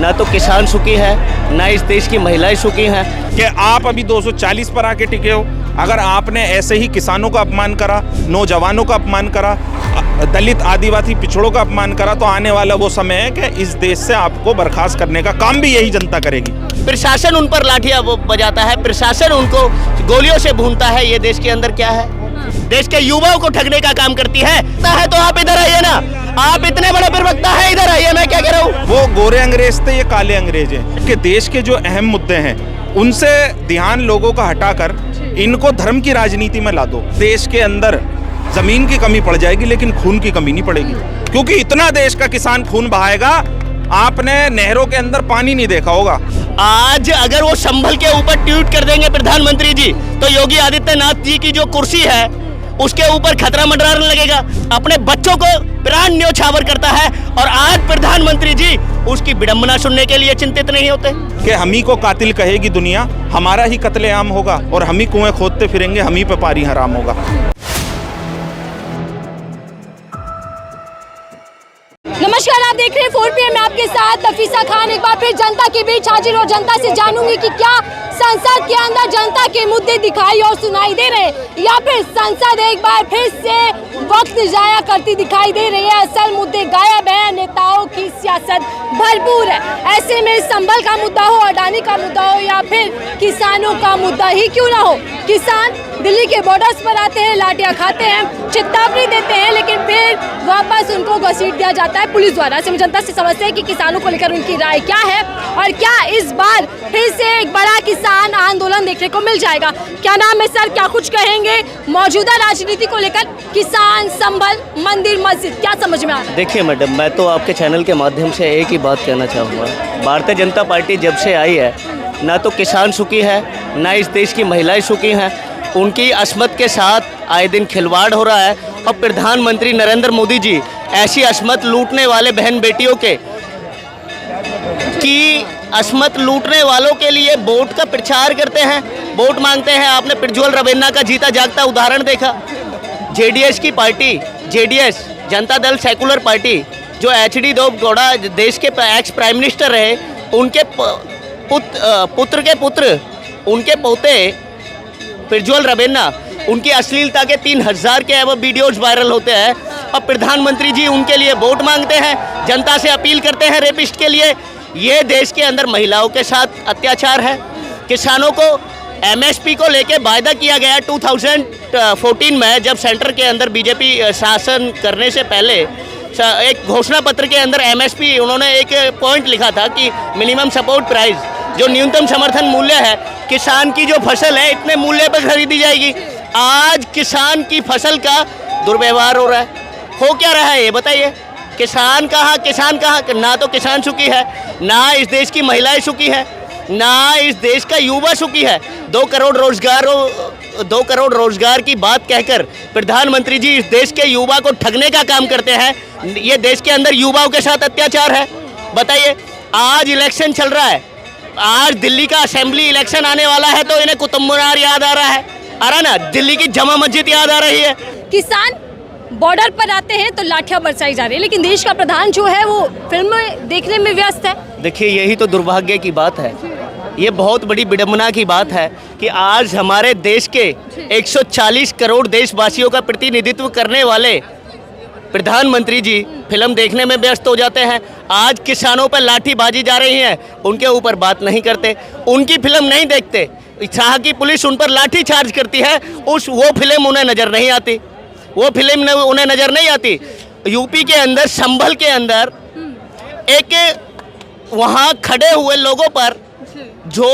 ना तो किसान सुखी है, ना इस देश की महिलाएं सुखी हैं। कि आप अभी 240 पर आके टिके हो। अगर आपने ऐसे ही किसानों का अपमान करा, नौजवानों का अपमान करा, दलित आदिवासी पिछड़ों का अपमान करा, तो आने वाला वो समय है कि इस देश से आपको बर्खास्त करने का काम भी यही जनता करेगी। प्रशासन उन पर लाठियां बजाता है, प्रशासन उनको गोलियों से भूनता है। ये देश के अंदर क्या है? देश के युवाओं को ठगने का काम करती है। तो आप इधर आइए ना, आप इतने बड़े प्रवक्ता है, इधर आइए। मैं क्या कह रहा हूँ, वो गोरे अंग्रेज थे, ये काले अंग्रेज हैं। कि देश के जो अहम मुद्दे हैं उनसे ध्यान लोगों का हटाकर इनको धर्म की राजनीति में ला दो। देश के अंदर जमीन की कमी पड़ जाएगी लेकिन खून की कमी नहीं पड़ेगी, क्योंकि इतना देश का किसान खून बहाएगा आपने नहरों के अंदर पानी नहीं देखा होगा। आज अगर वो संभल के ऊपर ट्वीट कर देंगे प्रधानमंत्री जी, तो योगी आदित्यनाथ जी की जो कुर्सी है उसके ऊपर खतरा मंडराने लगेगा। अपने बच्चों को प्राण न्योछावर करता है और आज प्रधानमंत्री जी उसकी विडंबना सुनने के लिए चिंतित नहीं होते कि हम ही को कातिल कहेगी दुनिया, हमारा ही कत्लेआम होगा और हम ही कुएं खोदते फिरेंगे, हम ही पे पारी हराम होगा। नमस्कार, आप देख रहे हैं 4 PM में आपके साथ नफीसा खान। एक बार फिर जनता के बीच हाजिर और जनता से जानूंगी कि क्या संसद के अंदर जनता के मुद्दे दिखाई और सुनाई दे रहे हैं या फिर संसद एक बार फिर से वक्त जाया करती दिखाई दे रही है। असल मुद्दे गायब है, नेताओं की सियासत भरपूर है। ऐसे में संभल का मुद्दा हो, अडानी का मुद्दा हो या फिर किसानों का मुद्दा ही क्यों ना हो, किसान दिल्ली के बॉर्डर्स पर आते हैं, लाठियां खाते हैं, चेतावनी देते हैं, लेकिन फिर वापस उनको घसीट दिया जाता है पुलिस द्वारा। हम जनता से समझते हैं कि किसानों को लेकर उनकी राय क्या है और क्या इस बार फिर से एक बड़ा किसान आंदोलन देखने को मिल जाएगा। क्या नाम है सर, क्या कुछ कहेंगे मौजूदा राजनीति को लेकर? किसान, संभल, मंदिर, मस्जिद, क्या समझ में आ रहा है? देखिए मैडम, मैं तो आपके चैनल के माध्यम से एक ही बात कहना चाहूँगा। भारतीय जनता पार्टी जब से आई है, ना तो किसान सुखी है, ना इस देश की महिलाएं सुखी हैं। उनकी अस्मत के साथ आए दिन खिलवाड़ हो रहा है और प्रधानमंत्री नरेंद्र मोदी जी ऐसी अस्मत लूटने वाले बहन बेटियों की अस्मत लूटने वालों के लिए वोट का प्रचार करते हैं, वोट मांगते हैं। आपने प्रज्वल रवेन्ना का जीता जागता उदाहरण देखा। जेडीएस की party, JDS Janata Dal secular party, जो HD देवेगौड़ा देश के एक्स प्राइम मिनिस्टर रहे, उनके पुत्र के पुत्र, उनके पोते प्रज्वल रवेन्ना, उनकी अश्लीलता के 3000 के अब वीडियोज वायरल होते हैं और प्रधानमंत्री जी उनके लिए वोट मांगते हैं, जनता से अपील करते हैं रेपिस्ट के लिए। ये देश के अंदर महिलाओं के साथ अत्याचार है। किसानों को MSP को लेके वायदा किया गया 2014 में, जब सेंटर के अंदर बीजेपी शासन करने से पहले एक घोषणा पत्र के अंदर MSP उन्होंने एक पॉइंट लिखा था कि मिनिमम सपोर्ट प्राइस, जो न्यूनतम समर्थन मूल्य है, किसान की जो फसल है इतने मूल्य पर खरीदी जाएगी। आज किसान की फसल का दुर्व्यवहार हो रहा है। हो क्या रहा है ये बताइए? किसान कहाँ, किसान कहाँ? ना तो किसान सुखी है, ना इस देश की महिलाएं सुखी है, ना इस देश का युवा सुखी है। 2 करोड़ रोजगार की बात कहकर प्रधानमंत्री जी इस देश के युवा को ठगने का काम करते हैं। ये देश के अंदर युवाओं के साथ अत्याचार है। बताइए, आज इलेक्शन चल रहा है, आज दिल्ली का असेंबली इलेक्शन आने वाला है, तो इन्हें कुतुब मीनार याद आ रहा है, ना दिल्ली की जमा मस्जिद याद आ रही है। किसान बॉर्डर पर आते हैं तो लाठियां बरसाई जा रही है, लेकिन देश का प्रधान जो है वो फिल्म देखने में व्यस्त है। देखिए, यही तो दुर्भाग्य की बात है, ये बहुत बड़ी विडंबना की बात है कि आज हमारे देश के 140 करोड़ देशवासियों का प्रतिनिधित्व करने वाले प्रधानमंत्री जी फिल्म देखने में व्यस्त हो जाते हैं। आज किसानों पर लाठीबाजी जा रही है, उनके ऊपर बात नहीं करते, उनकी फिल्म नहीं देखते। शाह की पुलिस उन पर लाठी चार्ज करती है, वो फिल्म उन्हें नज़र नहीं आती, वो फिल्म उन्हें नज़र नहीं आती। यूपी के अंदर, संभल के अंदर एक वहाँ खड़े हुए लोगों पर जो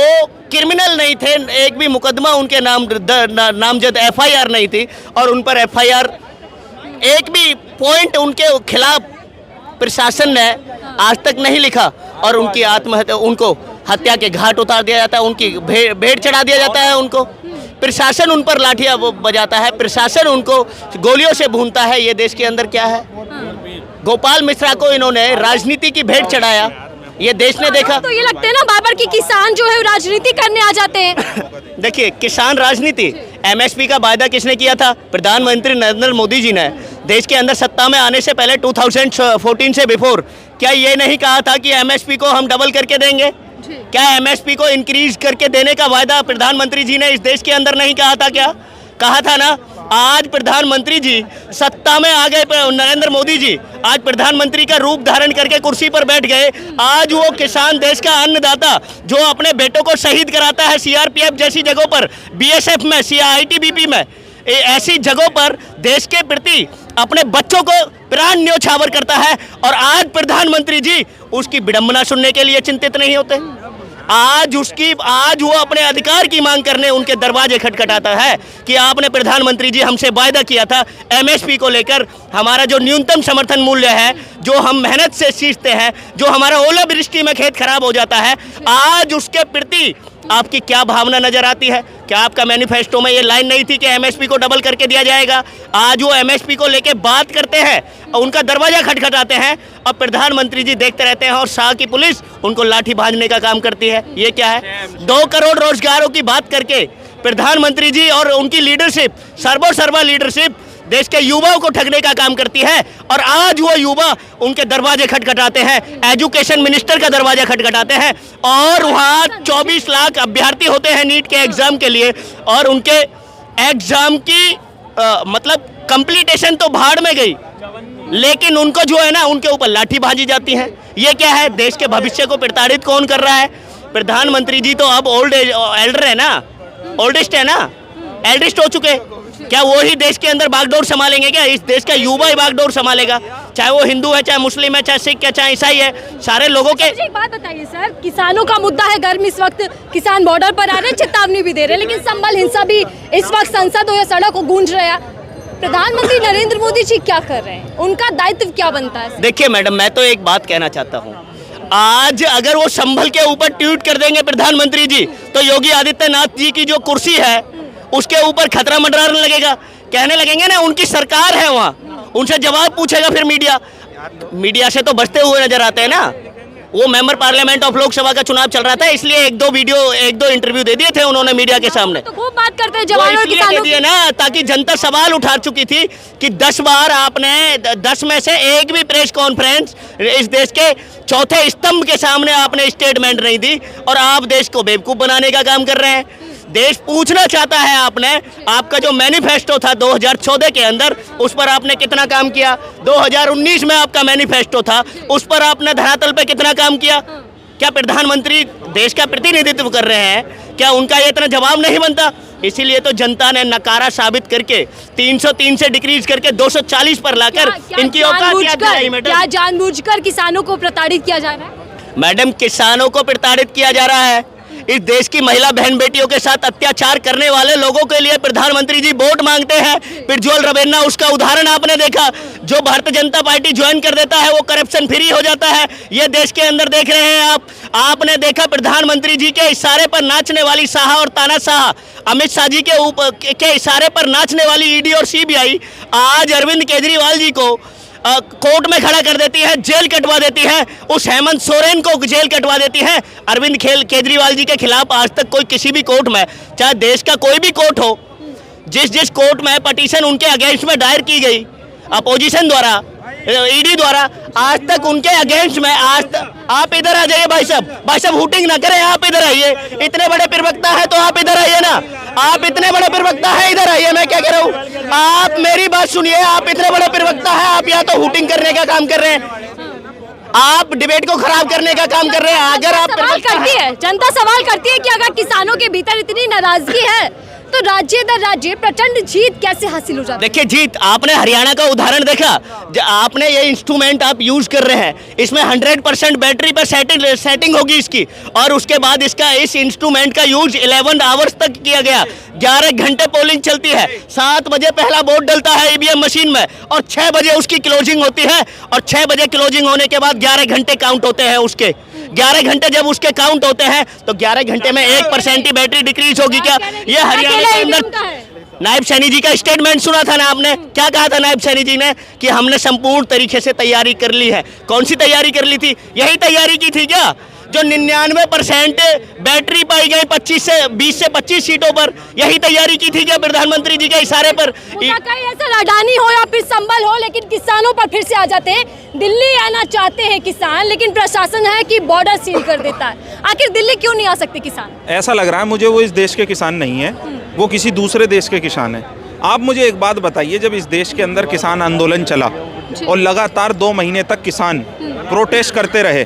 क्रिमिनल नहीं थे, एक भी मुकदमा उनके नामजद FIR नहीं थी और उन पर FIR एक भी पॉइंट उनके खिलाफ प्रशासन ने आज तक नहीं लिखा और उनकी आत्महत्या, उनको हत्या के घाट उतार दिया जाता है, उनकी भेंट चढ़ा दिया जाता है। उनको प्रशासन उन पर लाठियां बजाता है, प्रशासन उनको गोलियों से भूनता है। ये देश के अंदर क्या है? गोपाल मिश्रा को इन्होंने राजनीति की भेंट चढ़ाया, ये देश ने देखा। तो ये लगता है ना बार बार कि किसान जो है राजनीति करने आ जाते हैं। देखिए, किसान राजनीति, MSP का वायदा किसने किया था? प्रधानमंत्री नरेंद्र मोदी जी ने। देश के अंदर सत्ता में आने से पहले 2014 से बिफोर क्या ये नहीं कहा था कि एमएसपी को हम डबल करके देंगे? क्या एमएसपी को इंक्रीज करके देने का वायदा प्रधानमंत्री जी ने इस देश के अंदर नहीं कहा था? क्या कहा था ना? आज प्रधानमंत्री जी सत्ता में आ गए, नरेंद्र मोदी जी आज प्रधानमंत्री का रूप धारण करके कुर्सी पर बैठ गए। आज वो किसान, देश का अन्नदाता, जो अपने बेटों को शहीद कराता है सीआरपीएफ जैसी जगहों पर, बीएसएफ में, आईटीबीपी में, ऐसी जगहों पर देश के प्रति अपने बच्चों को प्राण न्योछावर करता है, और आज प्रधानमंत्री जी उसकी विडंबना सुनने के लिए चिंतित नहीं होते। आज वो अपने अधिकार की मांग करने उनके दरवाजे खटखटाता है कि आपने प्रधानमंत्री जी हमसे वायदा किया था एमएसपी को लेकर, हमारा जो न्यूनतम समर्थन मूल्य है, जो हम मेहनत से सींचते हैं, जो हमारा ओलावृष्टि में खेत खराब हो जाता है, आज उसके प्रति आपकी क्या भावना नजर आती है? क्या आपका मैनिफेस्टो में ये लाइन नहीं थी कि एमएसपी को डबल करके दिया जाएगा? आज वो एमएसपी को लेके बात करते हैं, उनका दरवाजा खटखटाते हैं, और प्रधानमंत्री जी देखते रहते हैं, और शाह की पुलिस उनको लाठी भांजने का काम करती है। ये क्या है? 2 करोड़ रोजगारों की बात करके प्रधानमंत्री जी और उनकी लीडरशिप, सर्वा लीडरशिप देश के युवाओं को ठगने का काम करती है, और आज वो युवा उनके दरवाजे खटखटाते हैं, एजुकेशन मिनिस्टर का दरवाजा खटखटाते हैं, और वहाँ 24 लाख अभ्यर्थी होते हैं नीट के एग्जाम के लिए, और उनके एग्जाम की मतलब कंप्लीटेशन तो भाड़ में गई, लेकिन उनको जो है ना, उनके ऊपर लाठी भाजी जाती है। ये क्या है? देश के भविष्य को प्रताड़ित कौन कर रहा है? प्रधानमंत्री जी तो अब एल्डर है ना, ओल्डेस्ट है ना, एल्डेस्ट हो चुके। क्या वो ही देश के अंदर बागडोर संभालेंगे? क्या इस देश का युवा ही बागडोर संभालेगा? चाहे वो हिंदू है, चाहे मुस्लिम है, चाहे सिख है, चाहे ईसाई है, सारे लोगों के। एक बात बताइए सर, किसानों का मुद्दा है, गर्म इस वक्त किसान बॉर्डर पर आ रहे हैं, चेतावनी भी दे रहे हैं, लेकिन संभल हिंसा भी इस वक्त संसद हो या सड़क को गूंज रहा है। प्रधानमंत्री नरेंद्र मोदी जी क्या कर रहे हैं? उनका दायित्व क्या बनता है? देखिए मैडम, मैं तो एक बात कहना चाहता हूँ, आज अगर वो संभल के ऊपर ट्वीट कर देंगे प्रधानमंत्री जी, तो योगी आदित्यनाथ जी की जो कुर्सी है उसके ऊपर खतरा मंडराने लगेगा। कहने लगेंगे ना उनकी सरकार है वहाँ, उनसे जवाब पूछेगा फिर मीडिया से तो बचते हुए नजर आते हैं ना। वो मेंबर पार्लियामेंट ऑफ लोकसभा का चुनाव चल रहा था, इसलिए एक दो इंटरव्यू दे दिए थे उन्होंने मीडिया के सामने। तो खूब बात करते हैं जवानों और किसानों दे दिए ना, ताकि जनता सवाल उठा चुकी थी कि 10 बार आपने 10 में से एक भी प्रेस कॉन्फ्रेंस इस देश के चौथे स्तंभ के सामने आपने स्टेटमेंट नहीं दी, और आप देश को बेवकूफ बनाने का काम कर रहे हैं। देश पूछना चाहता है आपने, आपका जो मैनिफेस्टो था 2014 के अंदर, उस पर आपने कितना काम किया? 2019 में आपका मैनिफेस्टो था, उस पर आपने धरातल पे कितना काम किया? क्या प्रधानमंत्री देश का प्रतिनिधित्व कर रहे हैं? क्या उनका ये इतना जवाब नहीं बनता? इसीलिए तो जनता ने नकारा साबित करके 303 से डिक्रीज करके 240 पर लाकर इनकी औकात याद दिलाई। मैडम, क्या जानबूझकर किसानों को प्रताड़ित किया जा रहा है? मैडम, किसानों को प्रताड़ित किया जा रहा है। इस देश की महिला बहन बेटियों के साथ अत्याचार करने वाले लोगों के लिए प्रधानमंत्री जी वोट मांगते हैं। प्रज्वल रवेन्ना उसका उदाहरण आपने देखा, जो भारतीय जनता पार्टी ज्वाइन कर देता है वो करप्शन फ्री हो जाता है। ये देश के अंदर देख रहे हैं आपने देखा प्रधानमंत्री जी के इशारे पर नाचने वाली शाह और तानाशाह, अमित शाह जी के इशारे पर नाचने वाली ईडी और सीबीआई आज अरविंद केजरीवाल जी को कोर्ट में खड़ा कर देती है, जेल कटवा देती है, उस हेमंत सोरेन को जेल कटवा देती है। अरविंद केजरीवाल जी के खिलाफ आज तक कोई किसी भी कोर्ट में, चाहे देश का कोई भी कोर्ट हो, जिस कोर्ट में पिटीशन उनके अगेंस्ट में दायर की गई अपोजिशन द्वारा, ईडी द्वारा, आज तक उनके अगेंस्ट में आप इधर आ जाइए भाई साहब हुटिंग ना करें, आप इधर आइए। इतने बड़े प्रवक्ता है तो आप इधर आइए ना, आप इतने बड़े प्रवक्ता है, इधर आइए। मैं क्या कह रहा हूँ, आप मेरी बात सुनिए। आप इतने बड़े प्रवक्ता है, आप या तो हुटिंग करने का काम कर रहे हैं, आप डिबेट को खराब करने का काम कर रहे हैं। अगर आप सवाल करती है, जनता सवाल करती है कि अगर किसानों के भीतर इतनी नाराजगी है तो राज्य दर राज्य प्रचंड जीत कैसे हासिल हो जाती है? देखिए जीत, आपने हरियाणा का उदाहरण देखा, आपने ये इंस्ट्रूमेंट आप यूज कर रहे हैं, इसमें 100% बैटरी पर सेटिंग होगी इसकी, और उसके बाद इस इंस्ट्रूमेंट का यूज 11 आवर्स तक किया गया। 11 घंटे पोलिंग चलती है, 7 बजे पहला वोट डलता है ईवीएम मशीन में, और 6 बजे उसकी क्लोजिंग होती है, और 6 बजे क्लोजिंग होने के बाद 11 घंटे काउंट होते हैं उसके। 11 घंटे जब उसके काउंट होते हैं तो 11 घंटे में 1% ही बैटरी डिक्रीज होगी क्या? ये हरियाणा के अंदर नायब सैनी जी का स्टेटमेंट सुना था ना आपने, क्या कहा था नायब सैनी जी ने कि हमने संपूर्ण तरीके से तैयारी कर ली है। कौन सी तैयारी कर ली थी? यही तैयारी की थी क्या जो 99% बैटरी पाई गई 20 से 25 सीटों पर, यही तैयारी की थी क्या प्रधानमंत्री जी के इशारे पर? कहीं ऐसा अडानी हो या फिर संबल हो, लेकिन किसानों पर फिर से आ जाते हैं। दिल्ली आना चाहते हैं किसान, लेकिन प्रशासन है कि बॉर्डर सील कर देता है। आखिर दिल्ली क्यों नहीं आ सकते किसान? ऐसा लग रहा है मुझे वो इस देश के किसान नहीं है, वो किसी दूसरे देश के किसान हैं। आप मुझे एक बात बताइए, जब इस देश के अंदर किसान आंदोलन चला और लगातार 2 महीने तक किसान प्रोटेस्ट करते रहे,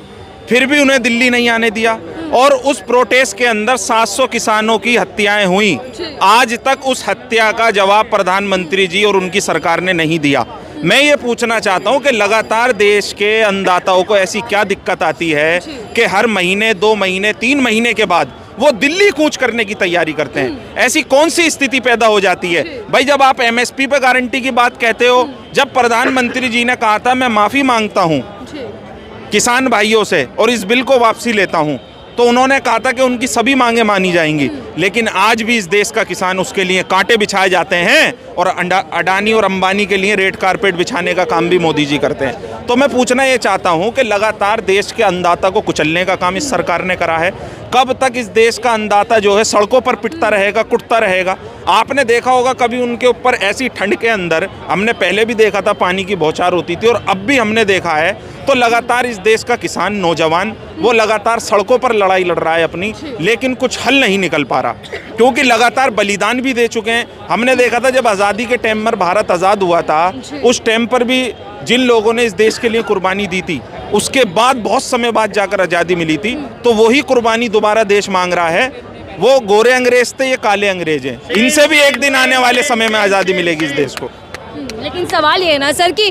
फिर भी उन्हें दिल्ली नहीं आने दिया और उस प्रोटेस्ट के अंदर 700 किसानों की हत्याएं हुई। आज तक उस हत्या का जवाब प्रधानमंत्री जी और उनकी सरकार ने नहीं दिया। मैं ये पूछना चाहता हूँ कि लगातार देश के अन्नदाताओं को ऐसी क्या दिक्कत आती है कि हर महीने, 2 महीने, 3 महीने के बाद वो दिल्ली कूच करने की तैयारी करते हैं? ऐसी कौन सी स्थिति पैदा हो जाती है? भाई जब आप एमएसपी पे गारंटी की बात कहते हो, जब प्रधानमंत्री जी ने कहा था मैं माफी मांगता हूँ किसान भाइयों से और इस बिल को वापसी लेता हूँ, तो उन्होंने कहा था कि उनकी सभी मांगे मानी जाएंगी। लेकिन आज भी इस देश का किसान, उसके लिए कांटे बिछाए जाते हैं और अडानी और अंबानी के लिए रेड कारपेट बिछाने का काम भी मोदी जी करते हैं। तो मैं पूछना ये चाहता हूं कि लगातार देश के अन्नदाता को कुचलने का काम इस सरकार ने करा है। कब तक इस देश का अन्नदाता जो है सड़कों पर पिटता रहेगा, कुटता रहेगा? आपने देखा होगा कभी उनके ऊपर ऐसी ठंड के अंदर, हमने पहले भी देखा था पानी की बौछार होती थी और अब भी हमने देखा है, तो लगातार इस देश का किसान, नौजवान, वो लगातार सड़कों पर लड़ाई लड़ रहा है अपनी, लेकिन कुछ हल नहीं निकल पा रहा, क्योंकि लगातार बलिदान भी दे चुके हैं। हमने देखा था जब आज़ादी के टाइम पर भारत आज़ाद हुआ था, उस टाइम पर भी जिन लोगों ने इस देश के लिए कुर्बानी दी थी, उसके बाद बहुत समय बाद जाकर आज़ादी मिली थी, तो वही कुर्बानी दोबारा देश मांग रहा है। वो गोरे अंग्रेज थे, ये काले अंग्रेज हैं। इनसे भी एक दिन आने वाले समय में आज़ादी मिलेगी इस देश को। लेकिन सवाल ये है ना सर कि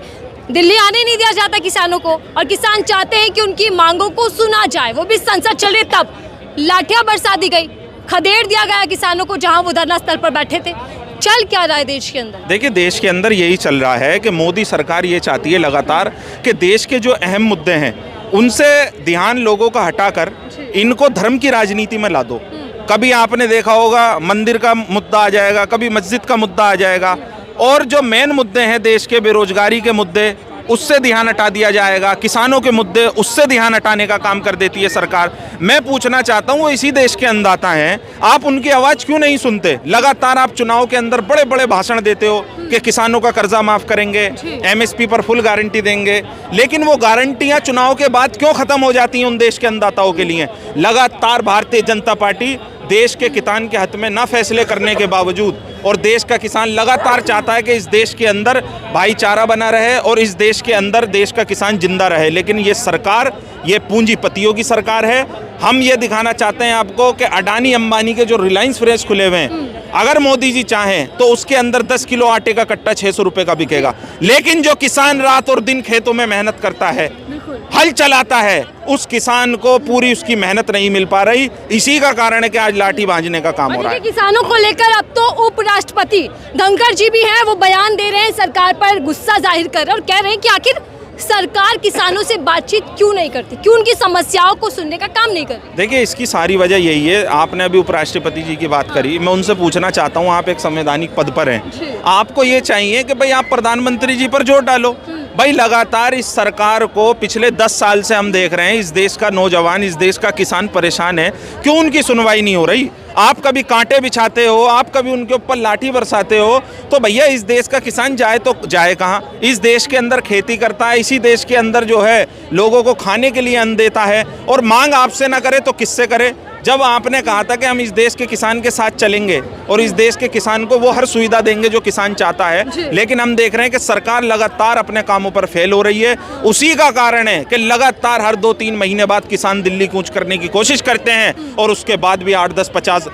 दिल्ली आने नहीं दिया जाता किसानों को, और किसान चाहते हैं कि उनकी मांगों को सुना जाए, वो भी संसद चल रही तब लाठियां बरसा दी गई, खदेड़ दिया गया किसानों को जहां वो धरना स्थल पर बैठे थे। चल क्या रहा है देश के अंदर? देखिए, देश के अंदर यही चल रहा है कि मोदी सरकार ये चाहती है लगातार कि देश के जो अहम मुद्दे हैं उनसे ध्यान लोगों का हटाकर इनको धर्म की राजनीति में ला दो। कभी आपने देखा होगा मंदिर का मुद्दा आ जाएगा, कभी मस्जिद का मुद्दा आ जाएगा, और जो मेन मुद्दे हैं देश के, बेरोजगारी के मुद्दे, उससे ध्यान हटा दिया जाएगा। किसानों के मुद्दे, उससे ध्यान हटाने का काम कर देती है सरकार। मैं पूछना चाहता हूँ, वो इसी देश के अन्नदाता हैं, आप उनकी आवाज़ क्यों नहीं सुनते? लगातार आप चुनाव के अंदर बड़े बड़े भाषण देते हो कि किसानों का कर्जा माफ़ करेंगे, एमएसपी पर फुल गारंटी देंगे, लेकिन वो गारंटियाँ चुनाव के बाद क्यों ख़त्म हो जाती हैं उन देश के अन्नदाताओं के लिए? लगातार भारतीय जनता पार्टी देश के किसान के हित में ना फैसले करने के बावजूद, और देश का किसान लगातार चाहता है कि इस देश के अंदर भाईचारा बना रहे और इस देश के अंदर देश का किसान जिंदा रहे, लेकिन ये सरकार, ये पूंजीपतियों की सरकार है। हम ये दिखाना चाहते हैं आपको कि अडानी अंबानी के जो रिलायंस फ्रेश खुले हुए हैं, अगर मोदी जी चाहें तो उसके अंदर 10 किलो आटे का कट्टा 600 रुपये का बिकेगा, लेकिन जो किसान रात और दिन खेतों में मेहनत करता है, हल चलाता है, उस किसान को पूरी उसकी मेहनत नहीं मिल पा रही। इसी का कारण है कि आज लाठी बांधने का काम हो रहा है। किसानों को लेकर अब तो उपराष्ट्रपति धनखड़ जी भी हैं, वो बयान दे रहे हैं, सरकार पर गुस्सा जाहिर कर रहे हैं और कह रहे हैं कि आखिर सरकार किसानों से बातचीत क्यों नहीं करती, क्यों उनकी समस्याओं को सुनने का काम नहीं करती? देखिए, इसकी सारी वजह यही है। आपने अभी उपराष्ट्रपति जी की बात करी, मैं उनसे पूछना चाहता हूँ, आप एक संवैधानिक पद पर हैं, आपको ये चाहिए कि भाई आप प्रधानमंत्री जी पर जोर डालो। भाई लगातार इस सरकार को पिछले 10 साल से हम देख रहे हैं, इस देश का नौजवान, इस देश का किसान परेशान है, क्यों उनकी सुनवाई नहीं हो रही? आप कभी कांटे बिछाते हो, आप कभी उनके ऊपर लाठी बरसाते हो, तो भैया इस देश का किसान जाए तो जाए कहाँ? इस देश के अंदर खेती करता है, इसी देश के अंदर जो है लोगों को खाने के लिए अन्न देता है, और मांग आपसे ना करे तो किससे करे? जब आपने कहा था कि हम इस देश के किसान के साथ चलेंगे और इस देश के किसान को वो हर सुविधा देंगे जो किसान चाहता है, लेकिन हम देख रहे हैं कि सरकार लगातार अपने कामों पर फेल हो रही है। उसी का कारण है कि लगातार हर 2-3 महीने बाद किसान दिल्ली कूच करने की कोशिश करते हैं और उसके बाद भी 8-10-50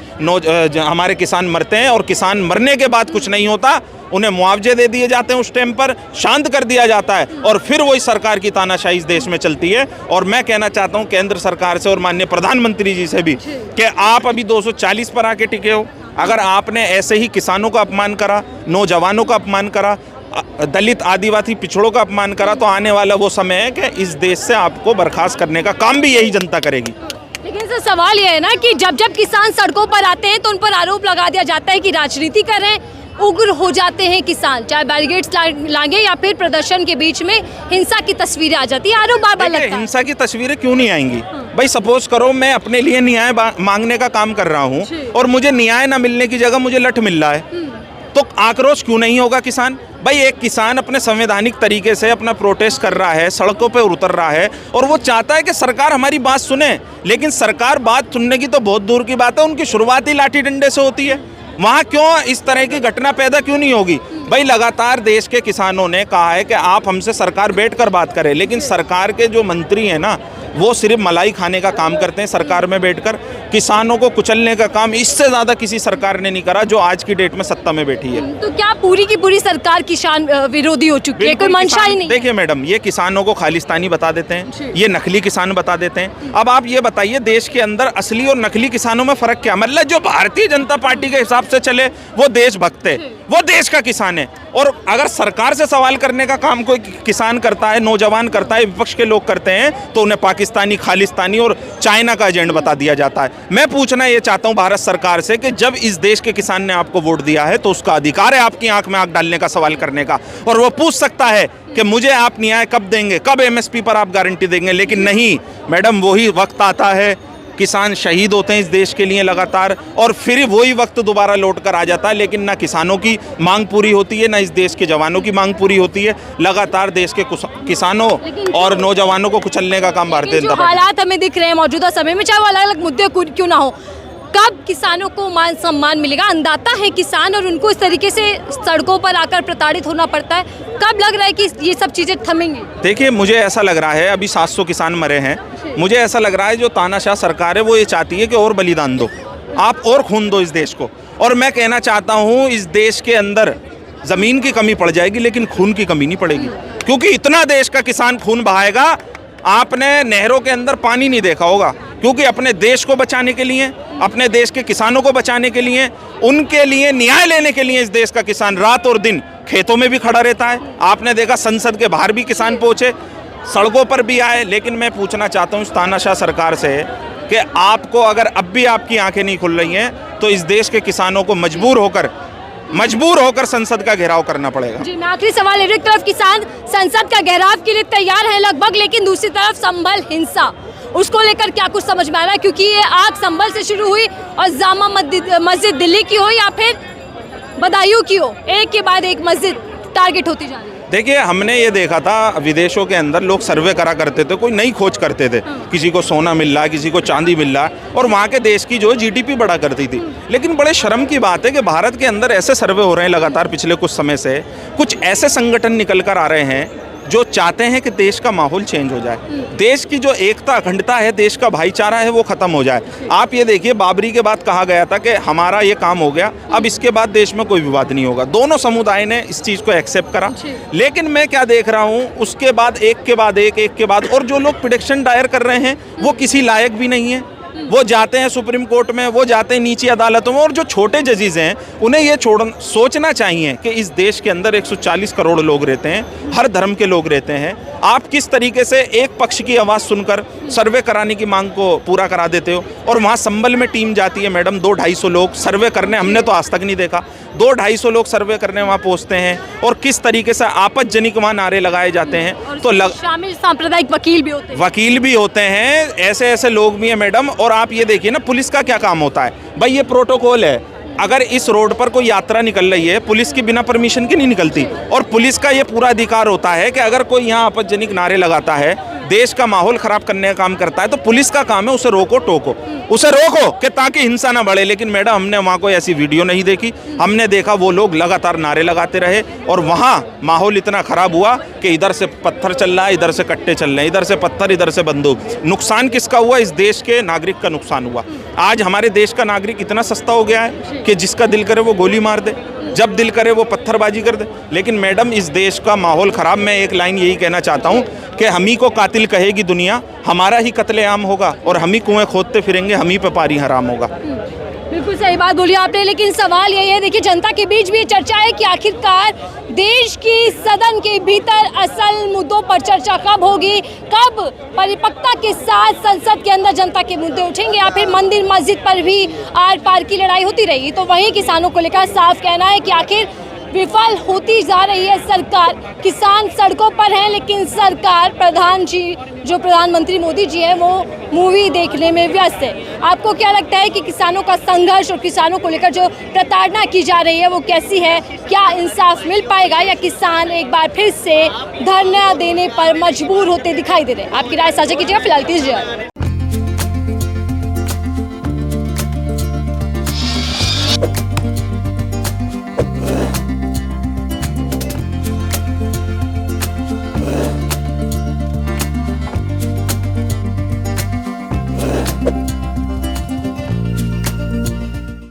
हमारे किसान मरते हैं, और किसान मरने के बाद कुछ नहीं होता, उन्हें मुआवजे दे दिए जाते हैं, उस टाइम पर शांत कर दिया जाता है, और फिर वही सरकार की तानाशाही इस देश में चलती है। और मैं कहना चाहता हूं केंद्र सरकार से और माननीय प्रधानमंत्री जी से भी कि आप अभी 240 पर आके टिके हो। अगर आपने ऐसे ही किसानों का अपमान करा, नौजवानों का अपमान करा, दलित आदिवासी पिछड़ों का अपमान करा, तो आने वाला वो समय है कि इस देश से आपको बर्खास्त करने का काम भी यही जनता करेगी। लेकिन सर सवाल ये है ना कि जब जब किसान सड़कों पर आते हैं तो उन पर आरोप लगा दिया जाता है कि राजनीति कर रहे हैं, उग्र हो जाते हैं किसान, चाहे बैरिकेड्स लांगे या फिर प्रदर्शन के बीच में हिंसा की तस्वीरें आ जाती है, आरोप बार-बार लगता है। हिंसा की तस्वीरें क्यों नहीं आएंगी भाई सपोज करो मैं अपने लिए न्याय मांगने का काम कर रहा हूँ और मुझे न्याय ना मिलने की जगह मुझे लठ मिल रहा है, तो आक्रोश क्यों नहीं होगा किसान? भाई एक किसान अपने संवैधानिक तरीके से अपना प्रोटेस्ट कर रहा है, सड़कों पे उतर रहा है और वो चाहता है कि सरकार हमारी बात सुने, लेकिन सरकार बात सुनने की तो बहुत दूर की बात है, उनकी शुरुआत ही लाठी डंडे से होती है। वहाँ क्यों इस तरह की घटना पैदा क्यों नहीं होगी? भाई लगातार देश के किसानों ने कहा है कि आप हमसे सरकार बैठकर बात करें, लेकिन सरकार के जो मंत्री हैं ना, वो सिर्फ मलाई खाने का काम करते हैं सरकार में बैठकर। किसानों को कुचलने का काम इससे ज़्यादा किसी सरकार ने नहीं करा जो आज की डेट में सत्ता में बैठी है। तो क्या पूरी की पूरी सरकार किसान विरोधी हो चुकी है? कोई मंशा ही नहीं? देखिए मैडम, ये किसानों को खालिस्तानी बता देते हैं, ये नकली किसान बता देते हैं। अब आप ये बताइए देश के अंदर असली और नकली किसानों में फर्क क्या? मतलब जो भारतीय जनता पार्टी के हिसाब से चले वो देशभक्त है, वो देश का किसान है, और अगर सरकार से सवाल करने का काम कोई किसान करता है, नौजवान करता है, विपक्ष के लोग करते हैं, तो उन्हें पाकिस्तानी, खालिस्तानी और चाइना का एजेंट बता दिया जाता है। मैं पूछना ये चाहता हूं भारत सरकार से कि जब इस देश के किसान ने आपको वोट दिया है तो उसका अधिकार है आपकी आंख में आंख डालने का, सवाल करने का, और वो पूछ सकता है कि मुझे आप न्याय कब देंगे, कब एमएसपी पर आप गारंटी देंगे। लेकिन नहीं मैडम, वही वक्त आता है, किसान शहीद होते हैं इस देश के लिए लगातार, और फिर वही वक्त दोबारा लौट कर आ जाता है, लेकिन ना किसानों की मांग पूरी होती है, ना इस देश के जवानों की मांग पूरी होती है। लगातार देश के किसानों और नौजवानों को कुचलने का काम भारतीय जनता पार्टी। हालात हमें दिख रहे हैं मौजूदा समय में, चाहे वो अलग अलग मुद्दे क्यों ना हो, कब किसानों को मान सम्मान मिलेगा? अंदाता है किसान और उनको इस तरीके से सड़कों पर आकर प्रताड़ित होना पड़ता है, कब लग रहा है कि ये सब चीजें थमेंगी? देखिए मुझे ऐसा लग रहा है, अभी 700 किसान मरे हैं, मुझे ऐसा लग रहा है जो तानाशाह सरकार है वो ये चाहती है कि और बलिदान दो, आप और खून दो इस देश को। और मैं कहना चाहता हूँ इस देश के अंदर ज़मीन की कमी पड़ जाएगी लेकिन खून की कमी नहीं पड़ेगी, क्योंकि इतना देश का किसान खून बहाएगा, आपने नहरों के अंदर पानी नहीं देखा होगा, क्योंकि अपने देश को बचाने के लिए, अपने देश के किसानों को बचाने के लिए, उनके लिए न्याय लेने के लिए इस देश का किसान रात और दिन खेतों में भी खड़ा रहता है। आपने देखा संसद के बाहर भी किसान पहुंचे, सड़कों पर भी आए। लेकिन मैं पूछना चाहता हूं इस तानाशाह सरकार से कि आपको अगर अब भी आपकी आंखें नहीं खुल रही हैं तो इस देश के किसानों को मजबूर होकर संसद का घेराव करना पड़ेगा। जी, मैं आखिरी सवाल, एक तरफ किसान संसद का घेराव के लिए तैयार है लगभग, लेकिन दूसरी तरफ संभल हिंसा, उसको लेकर क्या कुछ समझ में आ रहा है? क्योंकि ये आग संभल से शुरू हुई और जामा मस्जिद दिल्ली की हो या फिर बदायूं की हो, एक के बाद एक मस्जिद टारगेट होती जा रही है। देखिए हमने ये देखा था विदेशों के अंदर लोग सर्वे करा करते थे, कोई नई खोज करते थे, किसी को सोना मिल रहा है, किसी को चांदी मिल रहा है, और वहाँ के देश की जो जीडीपी बढ़ा करती थी। लेकिन बड़े शर्म की बात है कि भारत के अंदर ऐसे सर्वे हो रहे हैं लगातार पिछले कुछ समय से, कुछ ऐसे संगठन निकल कर आ रहे हैं जो चाहते हैं कि देश का माहौल चेंज हो जाए, देश की जो एकता अखंडता है, देश का भाईचारा है, वो खत्म हो जाए। आप ये देखिए बाबरी के बाद कहा गया था कि हमारा ये काम हो गया, अब इसके बाद देश में कोई विवाद नहीं होगा। दोनों समुदाय ने इस चीज़ को एक्सेप्ट करा, लेकिन मैं क्या देख रहा हूँ उसके बाद एक के बाद एक, और जो लोग पिटिशन दायर कर रहे हैं वो किसी लायक भी नहीं है। वो जाते हैं सुप्रीम कोर्ट में, वो जाते हैं नीची अदालतों में, और जो छोटे जजेस हैं उन्हें ये सोचना चाहिए कि इस देश के अंदर 140 करोड़ लोग रहते हैं, हर धर्म के लोग रहते हैं। आप किस तरीके से एक पक्ष की आवाज़ सुनकर सर्वे कराने की मांग को पूरा करा देते हो, और वहाँ संभल में टीम जाती है मैडम, 200-250 लोग सर्वे करने, हमने तो आज तक नहीं देखा, 200-250 लोग सर्वे करने वहाँ पहुँचते हैं, और किस तरीके से आपत्तिजनक वहाँ नारे लगाए जाते हैं। तो शामिल सांप्रदायिक वकील भी होते हैं, ऐसे लोग भी हैं मैडम। और आप ये देखिए ना पुलिस का क्या काम होता है, भाई ये प्रोटोकॉल है, अगर इस रोड पर कोई यात्रा निकल रही है पुलिस की बिना परमिशन के नहीं निकलती, और पुलिस का ये पूरा अधिकार होता है कि अगर कोई यहाँ आपत्तिजनक नारे लगाता है, देश का माहौल खराब करने का काम करता है, तो पुलिस का काम है उसे रोको टोको, उसे रोको कि ताकि हिंसा ना बढ़े। लेकिन मैडम हमने वहाँ कोई ऐसी वीडियो नहीं देखी, हमने देखा वो लोग लगातार नारे लगाते रहे, और वहाँ माहौल इतना खराब हुआ कि इधर से पत्थर चल रहा है, इधर से कट्टे चल रहे हैं, इधर से पत्थर, इधर से बंदूक। नुकसान किसका हुआ? इस देश के नागरिक का नुकसान हुआ। आज हमारे देश का नागरिक इतना सस्ता हो गया है कि जिसका दिल करे वो गोली मार दे, जब दिल करे वो पत्थरबाजी कर दे। लेकिन मैडम इस देश का माहौल खराब, मैं एक लाइन यही कहना चाहता हूँ कि हम ही को कातिल कहेगी दुनिया, हमारा ही कत्लेआम होगा, और हम ही कुएं खोदते फिरेंगे, हम ही पे पारी हराम होगा। बिल्कुल सही बात बोली आपने, लेकिन सवाल यही है, देखिए जनता के बीच भी ये चर्चा है कि आखिरकार देश की सदन के भीतर असल मुद्दों पर चर्चा कब होगी, कब परिपक्वता के साथ संसद के अंदर जनता के मुद्दे उठेंगे, या फिर मंदिर मस्जिद पर भी आर पार की लड़ाई होती रहेगी। तो वहीं किसानों को लेकर साफ कहना है कि आखिर विफल होती जा रही है सरकार। किसान सड़कों पर हैं, लेकिन सरकार, प्रधान जी, जो प्रधानमंत्री मोदी जी हैं, वो मूवी देखने में व्यस्त है। आपको क्या लगता है कि किसानों का संघर्ष और किसानों को लेकर जो प्रताड़ना की जा रही है वो कैसी है? क्या इंसाफ मिल पाएगा या किसान एक बार फिर से धरना देने पर मजबूर होते दिखाई दे रहे हैं? आपकी राय साझा कीजिएगा। फिलहाल 30